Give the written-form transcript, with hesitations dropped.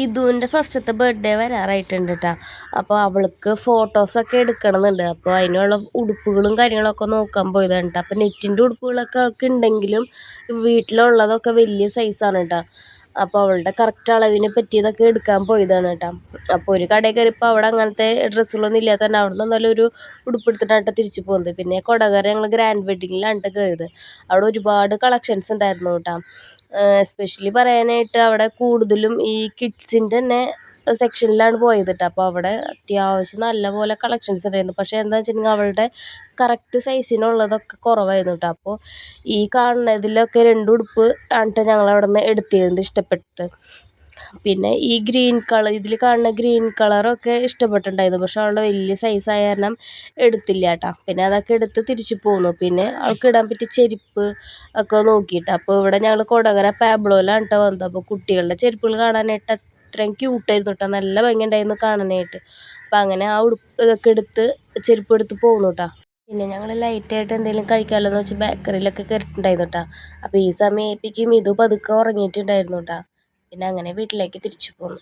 ഇതുവിൻ്റെ ഫസ്റ്റത്തെ ബർത്ത്ഡേ വരാറായിട്ടുണ്ട് കേട്ടോ. അപ്പോൾ അവൾക്ക് ഫോട്ടോസൊക്കെ എടുക്കണമെന്നുണ്ട്. അപ്പോൾ അതിനുള്ള ഉടുപ്പുകളും കാര്യങ്ങളൊക്കെ നോക്കാൻ പോയതാണ് കേട്ടോ. അപ്പോൾ നെറ്റിൻ്റെ ഉടുപ്പുകളൊക്കെ അവൾക്ക് ഉണ്ടെങ്കിലും വീട്ടിലുള്ളതൊക്കെ വലിയ സൈസാണ് കേട്ടോ. അപ്പോൾ അവളുടെ കറക്റ്റ് അളവിന് പറ്റിയതൊക്കെ എടുക്കാൻ പോയതാണ് കേട്ടോ. അപ്പോൾ ഒരു കടയിൽ കയറിയപ്പോൾ അവിടെ അങ്ങനത്തെ ഡ്രസ്സുകളൊന്നും ഇല്ലാത്ത തന്നെ അവിടെ നിന്ന് നല്ലൊരു ഉടുപ്പെടുത്തിട്ടാണ് തിരിച്ചു പോകുന്നത്. പിന്നെ കൊടകര ഞങ്ങൾ ഗ്രാൻഡ് വെഡിങ്ങിലാണ് കയറിയത്. അവിടെ ഒരുപാട് കളക്ഷൻസ് ഉണ്ടായിരുന്നു കേട്ടോ. എസ്പെഷ്യലി പറയാനായിട്ട് അവിടെ കൂടുതലും ഈ കിഡ്സിൻ്റെ തന്നെ സെക്ഷനിലാണ് പോയത് കേട്ടോ. അപ്പോൾ അവിടെ അത്യാവശ്യം നല്ലപോലെ കളക്ഷൻസ് ഉണ്ടായിരുന്നു. പക്ഷേ എന്താ വെച്ചിട്ടുണ്ടെങ്കിൽ അവളുടെ കറക്റ്റ് സൈസിനുള്ളതൊക്കെ കുറവായിരുന്നു കേട്ടോ. അപ്പോൾ ഈ കാണുന്നതിലൊക്കെ 2 ഉടുപ്പ് ആണ് ഞങ്ങൾ അവിടെ നിന്ന് എടുത്തിരുന്നത് ഇഷ്ടപ്പെട്ട്. പിന്നെ ഈ ഗ്രീൻ കളർ, ഇതിൽ കാണുന്ന ഗ്രീൻ കളറൊക്കെ ഇഷ്ടപ്പെട്ടിട്ടുണ്ടായിരുന്നു. പക്ഷെ അവളുടെ വലിയ സൈസായ കാരണം എടുത്തില്ല കേട്ടോ. പിന്നെ അതൊക്കെ എടുത്ത് തിരിച്ചു പോന്നു. പിന്നെ അവൾക്ക് ഇടാൻ പറ്റിയ ചെരുപ്പ് ഒക്കെ നോക്കിയിട്ട് അപ്പോൾ ഇവിടെ ഞങ്ങൾ കൊടകര പാബ്ലോയിലാണ് കേട്ടോ വന്നത്. അപ്പോൾ കുട്ടികളുടെ ചെരുപ്പുകൾ കാണാനായിട്ട് അത്രയും ക്യൂട്ടായിരുന്നു കേട്ടോ. നല്ല ഭംഗിയുണ്ടായിരുന്നു കാണാനായിട്ട്. അപ്പോൾ അങ്ങനെ ആ ഉടുപ്പ് ഇതൊക്കെ എടുത്ത് ചെരുപ്പ് എടുത്ത് പോന്നു കേട്ടോ. പിന്നെ ഞങ്ങൾ ലൈറ്റായിട്ട് എന്തെങ്കിലും കഴിക്കാമല്ലോ എന്ന് വെച്ച് ബേക്കറിയിലൊക്കെ കയറിയിട്ടുണ്ടായിരുന്നു കേട്ടോ. അപ്പോൾ ഈ സമയം ഏൽപ്പിക്കും ഇത് പതുക്കെ ഉറങ്ങിയിട്ടുണ്ടായിരുന്നു കേട്ടോ. പിന്നെ അങ്ങനെ വീട്ടിലേക്ക് തിരിച്ചു പോന്നു.